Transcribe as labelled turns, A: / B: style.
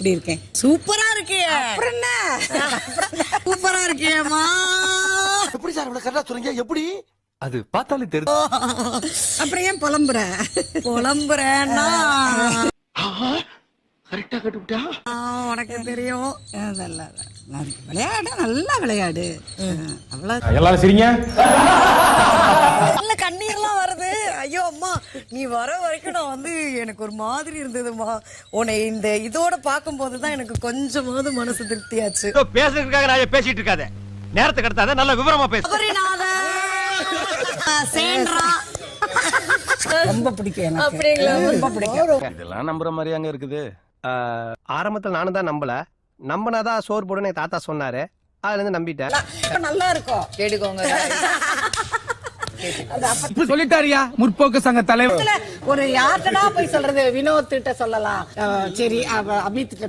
A: எப்படி இருக்கேன்?
B: சூப்பரா இருக்கே.
A: அப்புறம் என்ன?
B: சூப்பரா இருக்கேம்மா.
C: எப்படி சார் இவ்வளவு கரெக்டா சொல்றீங்க? எப்படி?
D: அது பார்த்தாலே தெரியும்.
A: அப்புறம் ஏன் புலம்புற?
B: புலம்புறேன்னா
C: கரெக்டா கட்டுவிட்டா?
B: உனக்கு தெரியும்.
A: விளையாடு, நல்லா விளையாடு. அவ்வளவு
D: எல்லாரும் சரிங்க.
B: நல்ல கண்ணீர்லாம் வருது. ஐயோ அம்மா, நீ வர வரைக்கும் நான் வந்து எனக்கு ஒரு மாதிரி இருந்ததுமா. உன்னை இந்த இதோட பார்க்கும் போதுதான் எனக்கு கொஞ்சமாவது மனசு திருப்தியாச்சு.
E: பேசுறதுக்காக நான் பேசிட்டு இருக்காத, நேரத்துக்கு கடத்தாத, நல்ல விவரமா பேசு.
A: ரொம்ப பிடிக்கும் எனக்கு.
B: அப்படிங்களா?
A: ரொம்ப பிடிக்கும்.
D: இதெல்லாம் நம்புற மாதிரி அங்க இருக்குது.
E: ஆரம்பத்துல நானும் தான் நம்பினாதான் சோறு போடுன்னு தாத்தா சொன்னாரு. அதுல இருந்து நம்பிட்டேன்.
A: நல்லா இருக்கும்.
B: கேட்டுக்கோங்க.
F: சொல்லிட்டாரியா முற்போக்கு சங்க தலைவர்.
A: ஒரு யார்கிட்டடா போய் சொல்றது? வினோத் கிட்ட சொல்லலாம். சரி, அமித் கிட்ட